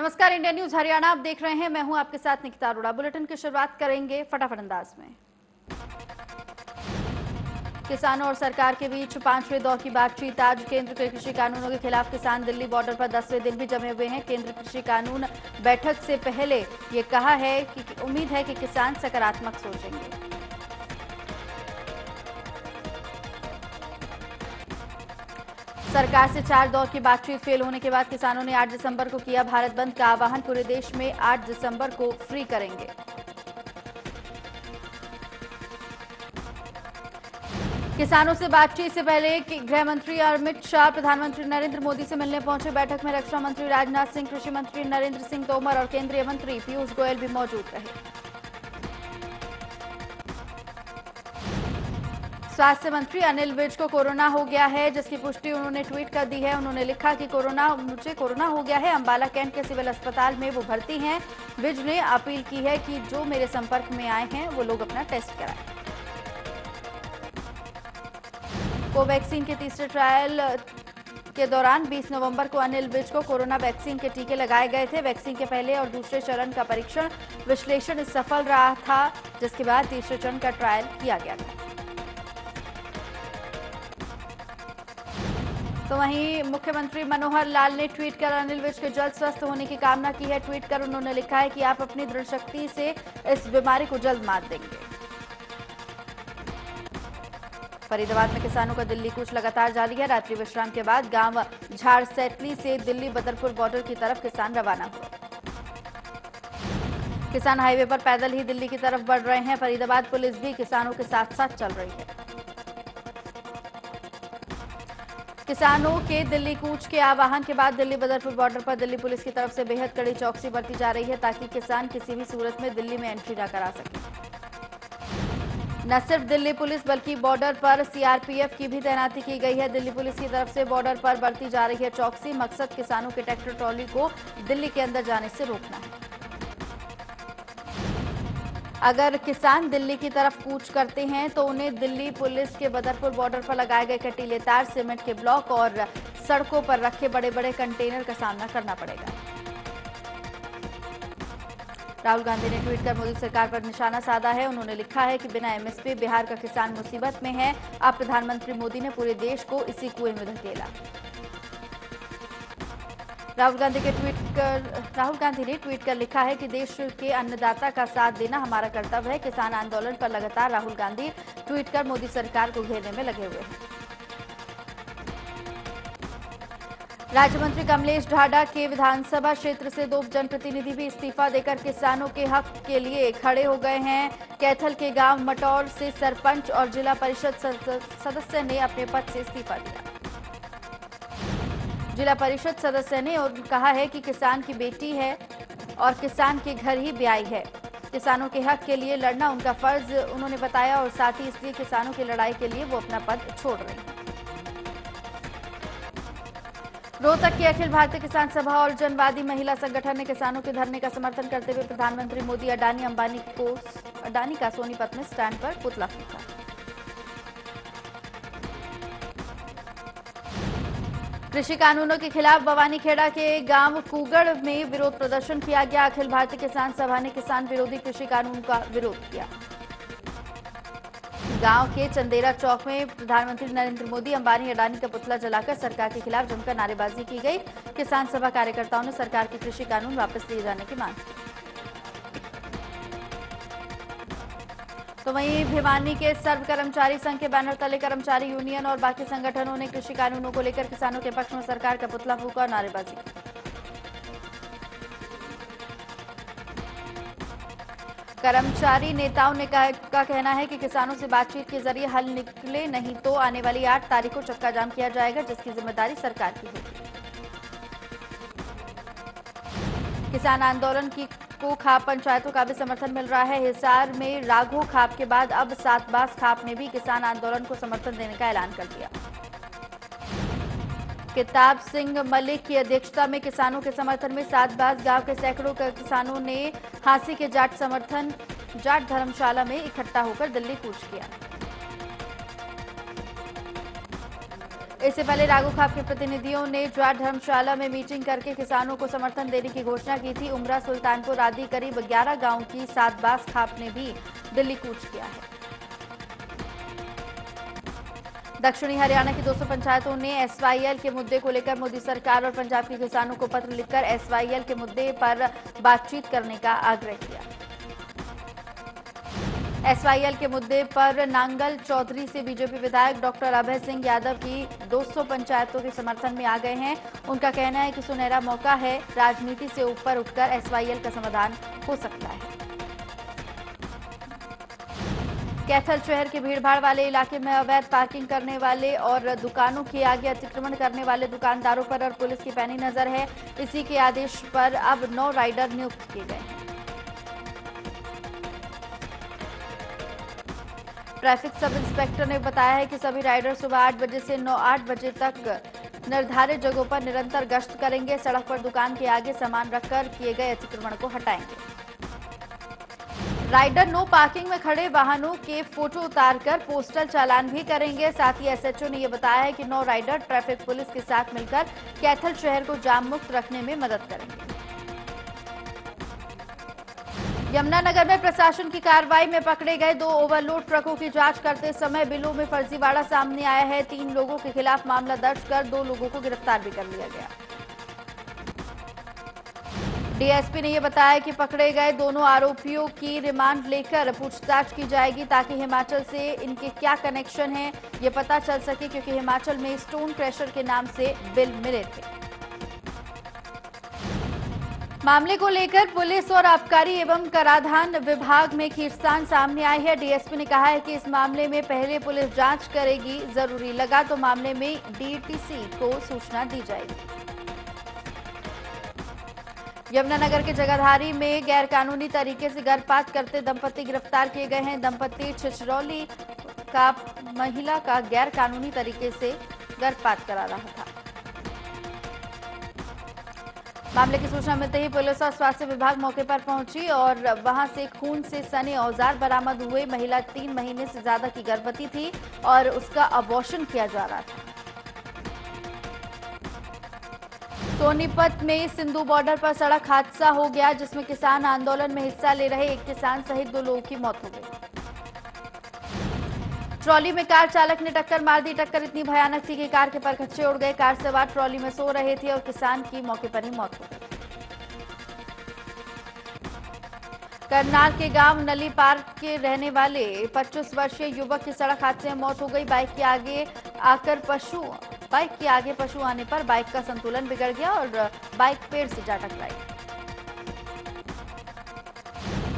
नमस्कार, India news Haryana आप देख रहे हैं। मैं हूं आपके साथ निकिता अरोड़ा। बुलेटिन की शुरुआत करेंगे फटाफट अंदाज में। किसानों और सरकार के बीच पांचवें दौर की बातचीत आज। केंद्र के कृषि कानूनों के खिलाफ किसान दिल्ली बॉर्डर पर 10वें दिन भी जमे हुए हैं। केंद्र कृषि कानून बैठक से पहले ये कहा है कि उम्मीद है कि किसान सकारात्मक सोचेंगे। सरकार से 4 दौर की बातचीत फेल होने के बाद किसानों ने 8 दिसंबर को किया भारत बंद का आह्वान। पूरे देश में 8 दिसंबर को फ्री करेंगे। किसानों से बातचीत से पहले गृह मंत्री अमित शाह प्रधानमंत्री नरेंद्र मोदी से मिलने पहुंचे। बैठक में रक्षा मंत्री राजनाथ सिंह, कृषि मंत्री नरेंद्र सिंह तोमर और केंद्रीय मंत्री पीयूष गोयल भी मौजूद रहे। स्वास्थ्य मंत्री अनिल विज को कोरोना हो गया है, जिसकी पुष्टि उन्होंने ट्वीट कर दी है। उन्होंने लिखा कि मुझे कोरोना हो गया है। अंबाला कैंट के सिविल अस्पताल में वो भर्ती हैं। विज ने अपील की है कि जो मेरे संपर्क में आए हैं वो लोग अपना टेस्ट कराएं। कोवैक्सीन के तीसरे ट्रायल के दौरान 20 नवंबर को अनिल विज को कोरोना वैक्सीन के टीके लगाए गए थे। वैक्सीन के पहले और दूसरे चरण का परीक्षण विश्लेषण सफल रहा था, जिसके बाद तीसरे चरण का ट्रायल किया गया था। तो वहीं मुख्यमंत्री मनोहर लाल ने ट्वीट कर अनिल विज के जल्द स्वस्थ होने की कामना की है। ट्वीट कर उन्होंने लिखा है कि आप अपनी दृढ़ शक्ति से इस बीमारी को जल्द मात देंगे। फरीदाबाद में किसानों का दिल्ली कूच लगातार जारी है। रात्रि विश्राम के बाद गांव झाड़सैतली से दिल्ली बदरपुर बॉर्डर की तरफ किसान रवाना हुए। किसान हाईवे पर पैदल ही दिल्ली की तरफ बढ़ रहे हैं। फरीदाबाद पुलिस भी किसानों के साथ साथ चल रही है। किसानों के दिल्ली कूच के आह्वान के बाद दिल्ली बदरपुर बॉर्डर पर दिल्ली पुलिस की तरफ से बेहद कड़ी चौकसी बरती जा रही है, ताकि किसान किसी भी सूरत में दिल्ली में एंट्री न करा सके। न सिर्फ दिल्ली पुलिस बल्कि बॉर्डर पर सीआरपीएफ की भी तैनाती की गई है। दिल्ली पुलिस की तरफ से बॉर्डर पर बरती जा रही है चौकसी। मकसद किसानों के ट्रैक्टर ट्रॉली को दिल्ली के अंदर जाने से रोकना है। अगर किसान दिल्ली की तरफ कूच करते हैं तो उन्हें दिल्ली पुलिस के बदरपुर बॉर्डर पर लगाए गए कटीले तार, सीमेंट के ब्लॉक और सड़कों पर रखे बड़े बड़े कंटेनर का सामना करना पड़ेगा। राहुल गांधी ने ट्वीट कर मोदी सरकार पर निशाना साधा है। उन्होंने लिखा है कि बिना एमएसपी बिहार का किसान मुसीबत में है। अब प्रधानमंत्री मोदी ने पूरे देश को इसी कुएं में धकेला। राहुल गांधी ने ट्वीट कर लिखा है कि देश के अन्नदाता का साथ देना हमारा कर्तव्य है। किसान आंदोलन पर लगातार राहुल गांधी ट्वीट कर मोदी सरकार को घेरने में लगे हुए हैं। राज्य मंत्री कमलेश ढाडा के विधानसभा क्षेत्र से 2 जनप्रतिनिधि भी इस्तीफा देकर किसानों के हक के लिए खड़े हो गए हैं। कैथल के गांव मटौर से सरपंच और जिला परिषद सदस्य ने अपने पद से इस्तीफा दिया। जिला परिषद सदस्य ने कहा है कि किसान की बेटी है और किसान के घर ही ब्याई है। किसानों के हक के लिए लड़ना उनका फर्ज उन्होंने बताया और साथ ही इसलिए किसानों की लड़ाई के लिए वो अपना पद छोड़ रहे हैं। रोहतक की अखिल भारतीय किसान सभा और जनवादी महिला संगठन ने किसानों के धरने का समर्थन करते हुए प्रधानमंत्री मोदी अडानी का सोनीपत में स्टैंड पर पुतला फूंका। कृषि कानूनों के खिलाफ बवानीखेड़ा के गांव कुगड़ में विरोध प्रदर्शन किया गया। अखिल भारतीय किसान सभा ने किसान विरोधी कृषि कानून का विरोध किया। गांव के चंदेरा चौक में प्रधानमंत्री नरेंद्र मोदी, अंबानी, अडानी का पुतला जलाकर सरकार के खिलाफ जमकर नारेबाजी की गई। किसान सभा कार्यकर्ताओं ने सरकार के कृषि कानून वापस लिए जाने की मांग की। तो वहीं भिवानी के सर्व कर्मचारी संघ के बैनर तले कर्मचारी यूनियन और बाकी संगठनों ने कृषि कानूनों को लेकर किसानों के पक्ष में सरकार का पुतला फूंका और नारेबाजी की। कर्मचारी नेताओं ने का कहना है कि किसानों से बातचीत के जरिए हल निकले, नहीं तो आने वाली 8 तारीख को चक्का जाम किया जाएगा, जिसकी जिम्मेदारी सरकार की होगी। किसान आंदोलन को खाप पंचायतों का भी समर्थन मिल रहा है। हिसार में राघो खाप के बाद अब सातबास खाप ने भी किसान आंदोलन को समर्थन देने का ऐलान कर दिया। किताब सिंह मलिक की अध्यक्षता में किसानों के समर्थन में सातबास गांव के सैकड़ों किसानों ने हांसी के जाट धर्मशाला में इकट्ठा होकर दिल्ली कूच किया। इससे पहले राघोखाप के प्रतिनिधियों ने ज्वार धर्मशाला में मीटिंग करके किसानों को समर्थन देने की घोषणा की थी। उमरा, सुल्तानपुर आदि करीब 11 गांव की सातबास खाप ने भी दिल्ली कूच किया है। दक्षिणी हरियाणा की 200 पंचायतों ने एसवाईएल के मुद्दे को लेकर मोदी सरकार और पंजाब के किसानों को पत्र लिखकर एसवाईएल के मुद्दे पर बातचीत करने का आग्रह किया। एसवाईएल के मुद्दे पर नांगल चौधरी से बीजेपी विधायक डॉक्टर अभय सिंह यादव की 200 पंचायतों के समर्थन में आ गए हैं। उनका कहना है कि सुनहरा मौका है, राजनीति से ऊपर उठकर एसवाईएल का समाधान हो सकता है। कैथल शहर के भीड़भाड़ वाले इलाके में अवैध पार्किंग करने वाले और दुकानों के आगे अतिक्रमण करने वाले दुकानदारों पर और पुलिस की पैनी नजर है। इसी के आदेश पर अब 9 राइडर नियुक्त किए गए हैं। ट्रैफिक सब इंस्पेक्टर ने बताया है कि सभी राइडर सुबह 8 बजे से 8 बजे तक निर्धारित जगहों पर निरंतर गश्त करेंगे। सड़क पर दुकान के आगे सामान रखकर किए गए अतिक्रमण को हटाएंगे। राइडर नो पार्किंग में खड़े वाहनों के फोटो उतारकर पोस्टल चालान भी करेंगे। साथ ही एसएचओ ने यह बताया है कि 9 राइडर ट्रैफिक पुलिस के साथ मिलकर कैथल शहर को जाम मुक्त रखने में मदद करेंगे। यमुनानगर में प्रशासन की कार्रवाई में पकड़े गए 2 ओवरलोड ट्रकों की जांच करते समय बिलों में फर्जीवाड़ा सामने आया है। 3 लोगों के खिलाफ मामला दर्ज कर 2 लोगों को गिरफ्तार भी कर लिया गया। डीएसपी ने यह बताया कि पकड़े गए दोनों आरोपियों की रिमांड लेकर पूछताछ की जाएगी ताकि हिमाचल से इनके क्या कनेक्शन है ये पता चल सके, क्योंकि हिमाचल में स्टोन क्रशर के नाम से बिल मिले थे। मामले को लेकर पुलिस और आबकारी एवं कराधान विभाग में खींचतान सामने आई है। डीएसपी ने कहा है कि इस मामले में पहले पुलिस जांच करेगी, जरूरी लगा तो मामले में डीटीसी को सूचना दी जाएगी। यमुनानगर के जगाधारी में गैरकानूनी तरीके से गर्भपात करते दंपति गिरफ्तार किए गए हैं। दंपति छिछरौली का महिला का गैरकानूनी तरीके से गर्भपात करा रहा था। मामले की सूचना मिलते ही पुलिस और स्वास्थ्य विभाग मौके पर पहुंची और वहां से खून से सने औजार बरामद हुए। महिला 3 महीने से ज्यादा की गर्भवती थी और उसका अबॉर्शन किया जा रहा था। सोनीपत में सिंधु बॉर्डर पर सड़क हादसा हो गया, जिसमें किसान आंदोलन में हिस्सा ले रहे एक किसान सहित 2 लोगों की मौत हो गई। ट्रॉली में कार चालक ने टक्कर मार दी। टक्कर इतनी भयानक थी कि कार के परखच्चे उड़ गए। कार सवार ट्रॉली में सो रहे थे और किसान की मौके पर ही मौत हो गई। करनाल के गांव नली पार्क के रहने वाले 25 वर्षीय युवक की सड़क हादसे में मौत हो गई। बाइक के आगे पशु आने पर बाइक का संतुलन बिगड़ गया और बाइक पेड़ से जा टकराई।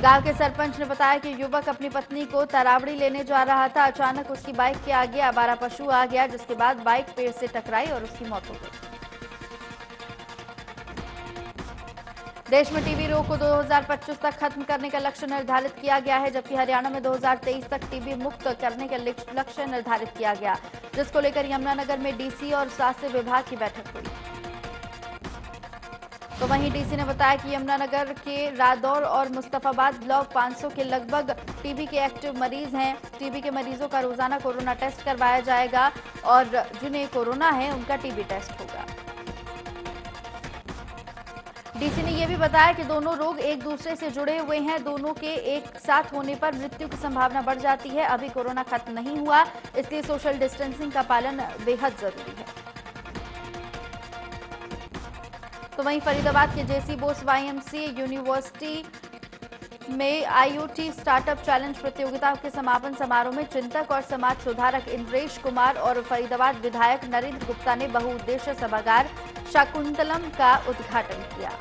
गांव के सरपंच ने बताया कि युवक अपनी पत्नी को तरावड़ी लेने जा रहा था। अचानक उसकी बाइक के आगे आवारा पशु आ गया, जिसके बाद बाइक पेड़ से टकराई और उसकी मौत हो गई। देश में टीबी रोग को 2025 तक खत्म करने का लक्ष्य निर्धारित किया गया है, जबकि हरियाणा में 2023 तक टीबी मुक्त करने का लक्ष्य निर्धारित किया गया, जिसको लेकर यमुनानगर में डीसी और स्वास्थ्य विभाग की बैठक हुई। तो वहीं डीसी ने बताया कि यमुनानगर के रादौर और मुस्तफाबाद ब्लॉक 500 के लगभग टीबी के एक्टिव मरीज हैं। टीबी के मरीजों का रोजाना कोरोना टेस्ट करवाया जाएगा और जिन्हें कोरोना है उनका टीबी टेस्ट होगा। डीसी ने यह भी बताया कि दोनों रोग एक दूसरे से जुड़े हुए हैं। दोनों के एक साथ होने पर मृत्यु की संभावना बढ़ जाती है। अभी कोरोना खत्म नहीं हुआ, इसलिए सोशल डिस्टेंसिंग का पालन बेहद जरूरी है। तो वहीं फरीदाबाद के जेसी बोस वाईएमसीए यूनिवर्सिटी में आईओटी स्टार्टअप चैलेंज प्रतियोगिता के समापन समारोह में चिंतक और समाज सुधारक इंद्रेश कुमार और फरीदाबाद विधायक नरेंद्र गुप्ता ने बहुउद्देश्य सभागार शाकुंतलम का उद्घाटन किया।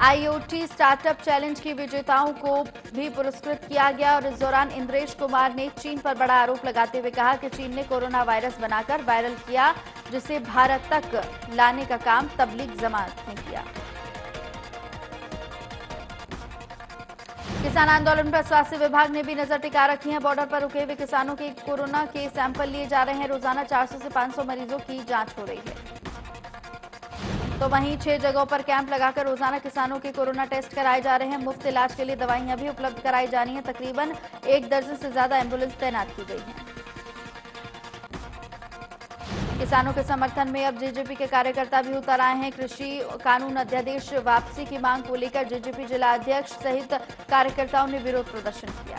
आईओटी स्टार्टअप चैलेंज की विजेताओं को भी पुरस्कृत किया गया और इस दौरान इंद्रेश कुमार ने चीन पर बड़ा आरोप लगाते हुए कहा कि चीन ने कोरोना वायरस बनाकर वायरल किया, जिसे भारत तक लाने का काम तबलीग जमात ने किया। किसान आंदोलन पर स्वास्थ्य विभाग ने भी नजर टिका रखी है। बॉर्डर पर रुके हुए किसानों के कोरोना के सैंपल लिए जा रहे हैं। रोजाना 400 से 500 मरीजों की जांच हो रही है। तो वहीं 6 जगहों पर कैंप लगाकर रोजाना किसानों के कोरोना टेस्ट कराए जा रहे हैं। मुफ्त इलाज के लिए दवाइयां भी उपलब्ध कराई जानी है। तकरीबन 1 दर्जन से ज्यादा एम्बुलेंस तैनात की गई हैं। किसानों के समर्थन में अब जेजेपी के कार्यकर्ता भी उतर आए हैं। कृषि कानून अध्यादेश वापसी की मांग को लेकर जेजेपी जिला अध्यक्ष सहित कार्यकर्ताओं ने विरोध प्रदर्शन किया।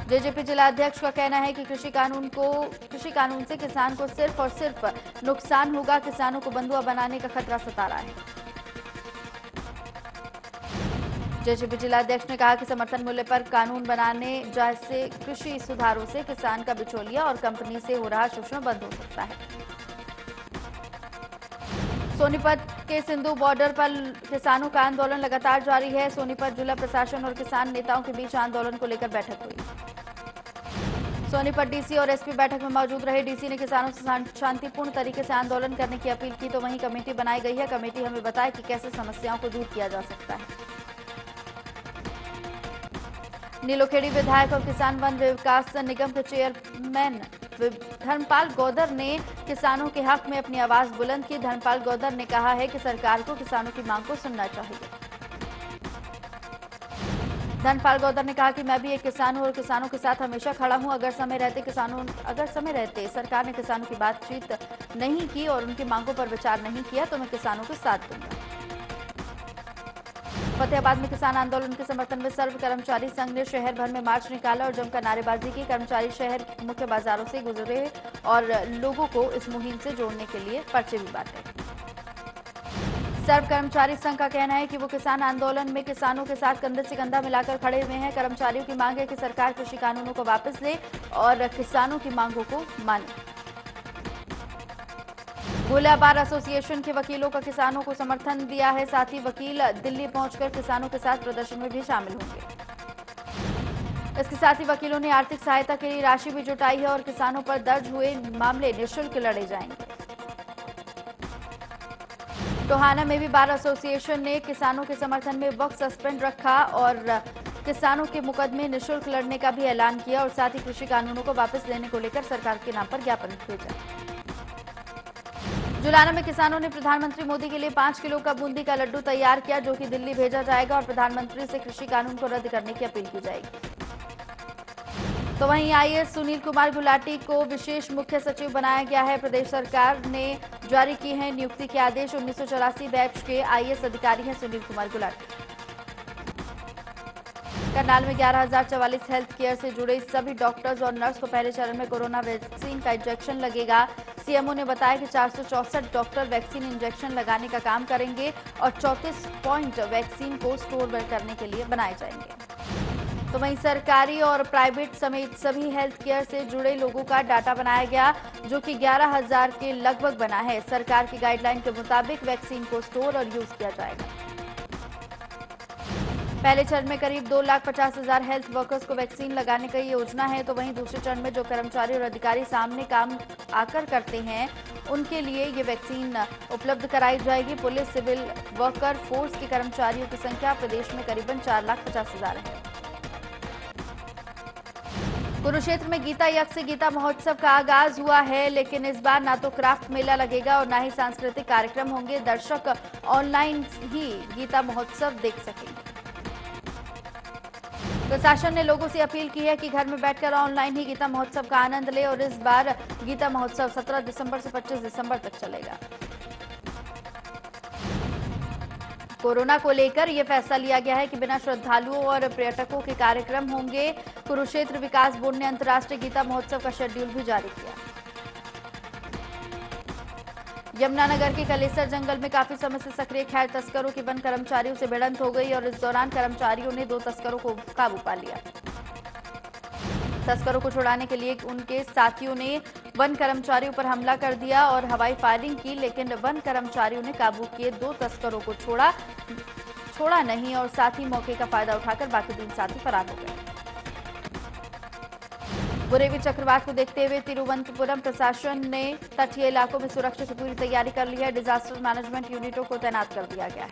जेजेपी जिला अध्यक्ष का कहना है कि कृषि कानून से किसान को सिर्फ और सिर्फ नुकसान होगा। किसानों को बंधुआ बनाने का खतरा सता रहा है। जेजेपी जिला अध्यक्ष ने कहा कि समर्थन मूल्य पर कानून बनाने जैसे कृषि सुधारों से किसान का बिचौलिया और कंपनी से हो रहा शोषण बंद हो सकता है। सोनीपत के सिंधु बॉर्डर पर किसानों का आंदोलन लगातार जारी है। सोनीपत जिला प्रशासन और किसान नेताओं के बीच आंदोलन को लेकर बैठक हुई। सोनीपत डीसी और एसपी बैठक में मौजूद रहे। डीसी ने किसानों से शांतिपूर्ण तरीके से आंदोलन करने की अपील की, तो वहीं कमेटी बनाई गई है। कमेटी हमें बताए कि कैसे समस्याओं को दूर किया जा सकता है। नीलोखेड़ी विधायक और किसान वन विकास निगम के चेयरमैन धर्मपाल गौदर ने किसानों के हक में अपनी आवाज बुलंद की। धर्मपाल गौदर ने कहा है कि सरकार को किसानों की मांग को सुनना चाहिए। धर्मपाल गौदर ने कहा कि मैं भी एक किसान हूं और किसानों के साथ हमेशा खड़ा हूं। अगर समय रहते सरकार ने किसानों की बातचीत नहीं की और उनकी मांगों पर विचार नहीं किया तो मैं किसानों के साथ दूंगा। फतेहाबाद में किसान आंदोलन के समर्थन में सर्व कर्मचारी संघ ने शहर भर में मार्च निकाला और जमकर नारेबाजी की। कर्मचारी शहर मुख्य बाजारों से गुजरे और लोगों को इस मुहिम से जोड़ने के लिए पर्चे भी बांटे। सर्व कर्मचारी संघ का कहना है कि वो किसान आंदोलन में किसानों के साथ कंधे से कंधा मिलाकर खड़े हुए हैं। कर्मचारियों की मांग है कि सरकार कृषि कानूनों को वापस ले और किसानों की मांगों को माने। गोला बार एसोसिएशन के वकीलों का किसानों को समर्थन दिया है। साथ ही वकील दिल्ली पहुंचकर किसानों के साथ प्रदर्शन में भी शामिल होंगे। इसके साथ ही वकीलों ने आर्थिक सहायता के लिए राशि भी जुटाई है और किसानों पर दर्ज हुए मामले निःशुल्क लड़े जाएंगे। टोहाना में भी बार एसोसिएशन ने किसानों के समर्थन में वक्त सस्पेंड रखा और किसानों के मुकदमे निःशुल्क लड़ने का भी ऐलान किया और साथ ही कृषि कानूनों को वापस लेने को लेकर सरकार के नाम पर ज्ञापन भेजा। जुलाना में किसानों ने प्रधानमंत्री मोदी के लिए 5 किलो का बूंदी का लड्डू तैयार किया, जो कि दिल्ली भेजा जाएगा और प्रधानमंत्री से कृषि कानून को रद्द करने की अपील की जाएगी। तो वहीं आईएएस सुनील कुमार गुलाटी को विशेष मुख्य सचिव बनाया गया है। प्रदेश सरकार ने जारी की है नियुक्ति के आदेश। 1984 बैच के आईएएस अधिकारी हैं सुनील कुमार गुलाटी। करनाल में 11,044 हेल्थ केयर से जुड़े सभी डॉक्टर्स और नर्स को पहले चरण में कोरोना वैक्सीन का इंजेक्शन लगेगा। सीएमओ ने बताया कि 464 डॉक्टर वैक्सीन इंजेक्शन लगाने का काम करेंगे और 34 पॉइंट वैक्सीन को स्टोर करने के लिए बनाए जाएंगे। तो वहीं सरकारी और प्राइवेट समेत सभी हेल्थ केयर से जुड़े लोगों का डाटा बनाया गया, जो कि 11,000 के लगभग बना है। सरकार की गाइडलाइन के मुताबिक वैक्सीन को स्टोर और यूज किया जाएगा। पहले चरण में करीब 2,50,000 हेल्थ वर्कर्स को वैक्सीन लगाने की योजना है। तो वहीं दूसरे चरण में जो कर्मचारी और अधिकारी सामने काम आकर करते हैं, उनके लिए ये वैक्सीन उपलब्ध कराई जाएगी। पुलिस, सिविल वर्कर फोर्स के कर्मचारियों की संख्या प्रदेश में करीबन 4,50,000 है। कुरुक्षेत्र में गीता यज्ञ से गीता महोत्सव का आगाज हुआ है, लेकिन इस बार ना तो क्राफ्ट मेला लगेगा और ना ही सांस्कृतिक कार्यक्रम होंगे। दर्शक ऑनलाइन ही गीता महोत्सव देख सकेंगे। प्रशासन ने लोगों से अपील की है कि घर में बैठकर ऑनलाइन ही गीता महोत्सव का आनंद ले और इस बार गीता महोत्सव 17 दिसंबर से 25 दिसंबर तक चलेगा। कोरोना को लेकर यह फैसला लिया गया है कि बिना श्रद्धालुओं और पर्यटकों के कार्यक्रम होंगे। कुरुक्षेत्र विकास बोर्ड ने अंतर्राष्ट्रीय गीता महोत्सव का शेड्यूल भी जारी किया। यमुनानगर के कलेसर जंगल में काफी समय से सक्रिय खैर तस्करों की वन कर्मचारियों से भिड़ंत हो गई और इस दौरान कर्मचारियों ने 2 तस्करों को काबू पा लिया। तस्करों को छुड़ाने के लिए उनके साथियों ने वन कर्मचारियों पर हमला कर दिया और हवाई फायरिंग की, लेकिन वन कर्मचारियों ने काबू किए 2 तस्करों को छोड़ा नहीं और साथ ही मौके का फायदा उठाकर बाकी 3 साथी फरार हो गए। बुरेवी चक्रवात को देखते हुए तिरुवनंतपुरम प्रशासन ने तटीय इलाकों में सुरक्षा की पूरी तैयारी कर ली है। डिजास्टर मैनेजमेंट यूनिटों को तैनात कर दिया गया है।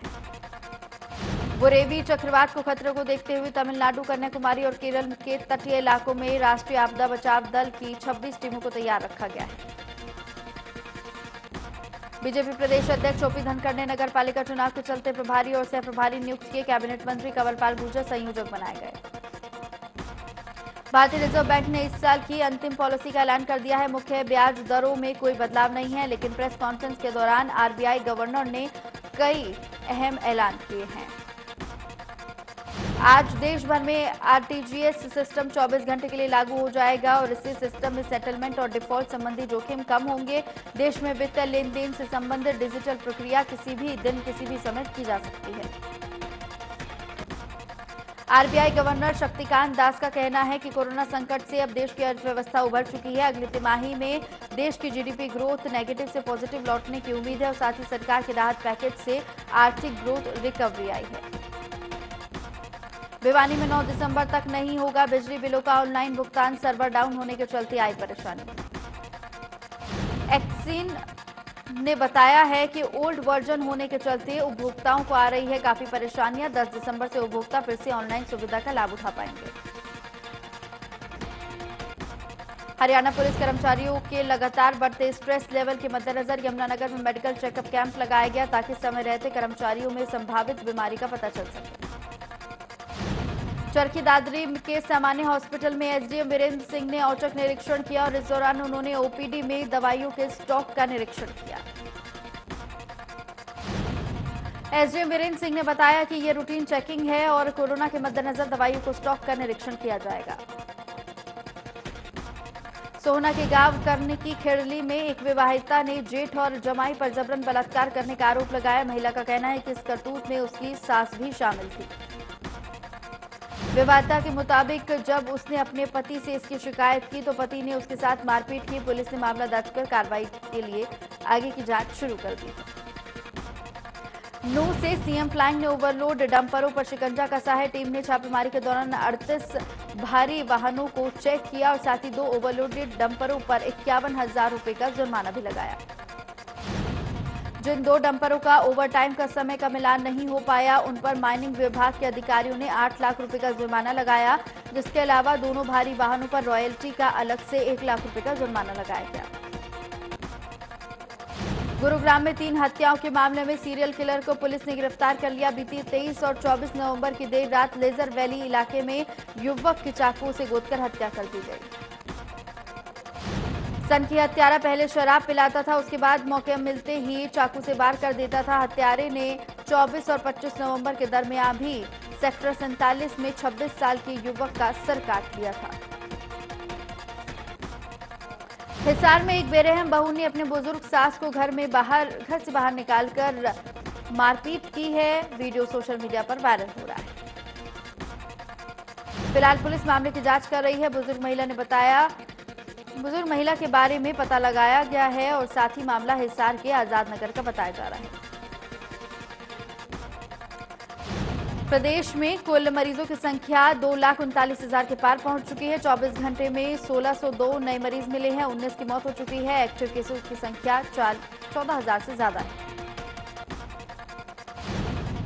बुरेवी चक्रवात को खतरे को देखते हुए तमिलनाडु, कन्याकुमारी और केरल के तटीय इलाकों में राष्ट्रीय आपदा बचाव दल की 26 टीमों को तैयार रखा गया है। बीजेपी प्रदेश अध्यक्ष ओपी धनखड़ ने नगर पालिका चुनाव के चलते प्रभारी और सह प्रभारी नियुक्त किए। कैबिनेट मंत्री कंवरपाल गुर्जर संयोजक बनाए गए। भारतीय रिजर्व बैंक ने इस साल की अंतिम पॉलिसी का ऐलान कर दिया है। मुख्य ब्याज दरों में कोई बदलाव नहीं है, लेकिन प्रेस कॉन्फ्रेंस के दौरान आरबीआई गवर्नर ने कई अहम ऐलान किए हैं। आज देश भर में आरटीजीएस सिस्टम 24 घंटे के लिए लागू हो जाएगा और इसी सिस्टम में सेटलमेंट और डिफॉल्ट संबंधी जोखिम कम होंगे। देश में वित्तीय लेन देन से संबंधित डिजिटल प्रक्रिया किसी भी दिन किसी भी समय की जा सकती है। आरबीआई गवर्नर शक्तिकांत दास का कहना है कि कोरोना संकट से अब देश की अर्थव्यवस्था उभर चुकी है। अगली तिमाही में देश की जीडीपी ग्रोथ नेगेटिव से पॉजिटिव लौटने की उम्मीद है और साथ ही सरकार के राहत पैकेज से आर्थिक ग्रोथ रिकवरी आई है। भिवानी में 9 दिसंबर तक नहीं होगा बिजली बिलों का ऑनलाइन भुगतान, सर्वर डाउन होने के चलते आई परेशानी। एक्सिन ने बताया है कि ओल्ड वर्जन होने के चलते उपभोक्ताओं को आ रही है काफी परेशानियां। 10 दिसंबर से उपभोक्ता फिर से ऑनलाइन सुविधा का लाभ उठा पाएंगे। हरियाणा पुलिस कर्मचारियों के लगातार बढ़ते स्ट्रेस लेवल के मद्देनजर यमुनानगर में मेडिकल चेकअप कैंप लगाया गया ताकि समय रहते कर्मचारियों में संभावित बीमारी का पता चल सके। चरखी दादरी के सामान्य हॉस्पिटल में एसडीएम वीरेंद्र सिंह ने औचक निरीक्षण किया और इस दौरान उन्होंने ओपीडी में दवाइयों के स्टॉक का निरीक्षण किया। एसडीएम वीरेंद्र सिंह ने बताया कि यह रूटीन चेकिंग है और कोरोना के मद्देनजर दवाइयों को स्टॉक का निरीक्षण किया जाएगा। सोहना के गांव करने की खेड़ली में एक विवाहिता ने जेठ और जमाई पर जबरन बलात्कार करने का आरोप लगाया। महिला का कहना है कि इस करतूत में उसकी सास भी शामिल थी। विवाहिता के मुताबिक जब उसने अपने पति से इसकी शिकायत की तो पति ने उसके साथ मारपीट की। पुलिस ने मामला दर्ज कर कार्रवाई के लिए आगे की जांच शुरू कर दी। नूह से सीएम फ्लाइंग ने ओवरलोड डंपरों पर शिकंजा कसा है। टीम ने छापेमारी के दौरान 38 भारी वाहनों को चेक किया और साथ ही 2 ओवरलोडेड डंपरों पर 51,000 रुपए का जुर्माना भी लगाया। जिन 2 डंपरों का ओवरटाइम का समय का मिलान नहीं हो पाया उन पर माइनिंग विभाग के अधिकारियों ने 8 लाख रुपए का जुर्माना लगाया, जिसके अलावा दोनों भारी वाहनों पर रॉयल्टी का अलग से 1 लाख रुपए का जुर्माना लगाया गया। गुरुग्राम में 3 हत्याओं के मामले में सीरियल किलर को पुलिस ने गिरफ्तार कर लिया। बीती 23 और 24 नवंबर की देर रात लेजर वैली इलाके में युवक की चाकू से गोदकर हत्या कर दी गई। सन की हत्यारा पहले शराब पिलाता था, उसके बाद मौके मिलते ही चाकू से वार कर देता था। हत्यारे ने 24 और 25 नवंबर के दरमियान भी सेक्टर 47 में 26 साल के युवक का सर काट लिया था। हिसार में एक बेरहम बहू ने अपने बुजुर्ग सास को घर से बाहर निकालकर मारपीट की है। वीडियो सोशल मीडिया पर वायरल हो रहा है। फिलहाल पुलिस मामले की जांच कर रही है। बुजुर्ग महिला के बारे में पता लगाया गया है और साथ ही मामला हिसार के आजाद नगर का बताया जा रहा है। प्रदेश में कुल मरीजों की संख्या 2,39,000 के पार पहुंच चुकी है। 24 घंटे में 1,602 नए मरीज मिले हैं। 19 की मौत हो चुकी है। एक्टिव केसों की संख्या 14,000 से ज्यादा है।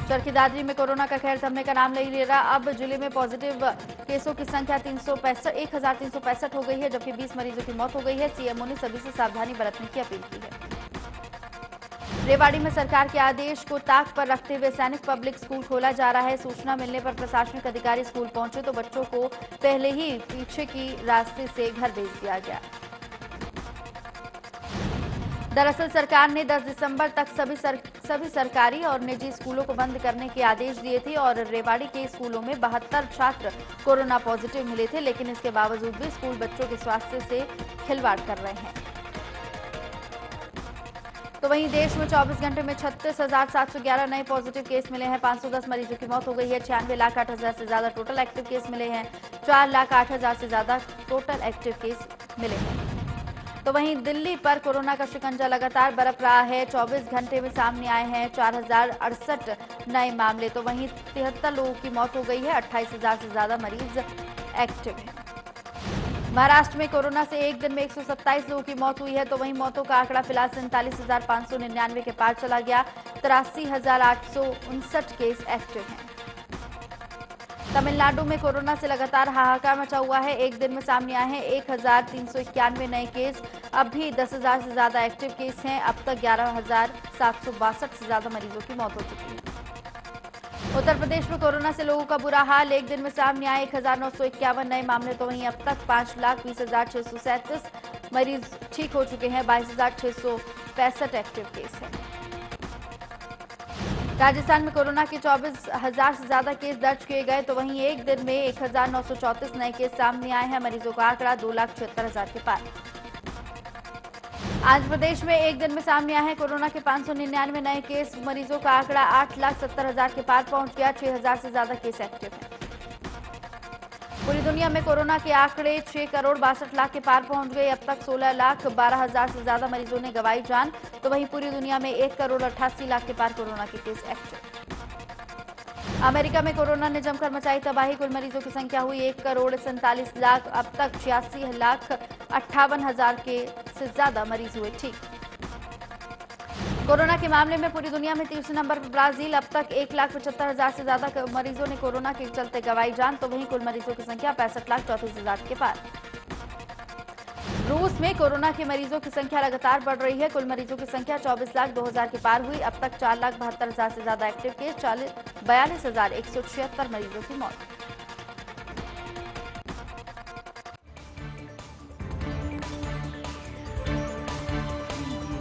चरखी दादरी में कोरोना का कहर थमने का नाम नहीं ले रहा। अब जिले में पॉजिटिव केसों की संख्या 1,365 हो गई है, जबकि 20 मरीजों की मौत हो गई है। सीएमओ ने सभी से सावधानी बरतने की अपील की है। रेवाड़ी में सरकार के आदेश को ताक पर रखते हुए सैनिक पब्लिक स्कूल खोला जा रहा है। सूचना मिलने पर प्रशासनिक अधिकारी स्कूल पहुंचे तो बच्चों को पहले ही पीछे की रास्ते से घर भेज दिया गया। दरअसल सरकार ने 10 दिसंबर तक सभी सरकारी और निजी स्कूलों को बंद करने के आदेश दिए थे और रेवाड़ी के स्कूलों में 72 छात्र कोरोना पॉजिटिव मिले थे, लेकिन इसके बावजूद भी स्कूल बच्चों के स्वास्थ्य से खिलवाड़ कर रहे हैं। तो वहीं देश में 24 घंटे में 36,711 नए पॉजिटिव केस मिले हैं। 510 मरीजों की मौत हो गई है। 96,08,000 से ज्यादा टोटल एक्टिव केस मिले हैं। 4,08,000 से ज्यादा टोटल एक्टिव केस मिले हैं। तो वहीं दिल्ली पर कोरोना का शिकंजा लगातार बरप रहा है। 24 घंटे में सामने आए हैं 4,068 नए मामले। तो वहीं 73 लोगों की मौत हो गई है। 28,000 से ज्यादा मरीज एक्टिव हैं। महाराष्ट्र में कोरोना से एक दिन में 127 लोगों की मौत हुई है। तो वहीं मौतों का आंकड़ा फिलहाल 47,599 के पार चला गया। 83,859 केस एक्टिव हैं। तमिलनाडु में कोरोना से लगातार हाहाकार मचा हुआ है। एक दिन में सामने आए हैं 1,391 नए केस। अब भी 10,000 से ज्यादा एक्टिव केस हैं। अब तक 11,762 से ज्यादा मरीजों की मौत हो चुकी है। उत्तर प्रदेश में कोरोना से लोगों का बुरा हाल। एक दिन में सामने आए 1951 नए मामले, तो वहीं अब तक 5,20,637 मरीज ठीक हो चुके हैं। 22,665 एक्टिव केस हैं। राजस्थान में कोरोना के 24,000 से ज्यादा केस दर्ज किए गए, तो वहीं एक दिन में 1,934 नए केस सामने आए हैं। मरीजों का आंकड़ा 2,76,000 के पार। आंध्र प्रदेश में एक दिन में सामने आए हैं कोरोना के 599 नए केस। मरीजों का आंकड़ा 8,70,000 के पार पहुंच गया। 6,000 से ज्यादा केस एक्टिव हैं। पूरी दुनिया में कोरोना के आंकड़े 6 करोड़ 62 लाख के पार पहुंच गए। अब तक 16,12,000 से ज्यादा मरीजों ने गंवाई जान, तो वहीं पूरी दुनिया में 1 करोड़ 88 लाख के पार कोरोना के केस एक्टिव। अमेरिका में कोरोना ने जमकर मचाई तबाही। कुल मरीजों की संख्या हुई 1 करोड़ 47 लाख। अब तक 86,58,000 के से ज्यादा मरीज हुए ठीक। कोरोना के मामले में पूरी दुनिया में तीसरे नंबर पर ब्राजील। अब तक 1,75,000 से ज्यादा मरीजों ने कोरोना के चलते गंवाई जान, तो वहीं कुल मरीजों की संख्या 65,34,000 के पार। रूस में कोरोना के मरीजों की संख्या लगातार बढ़ रही है। कुल मरीजों की संख्या 24,02,000 के पार हुई। अब तक 4,72,000 से ज्यादा एक्टिव केस, 42,176 मरीजों की मौत।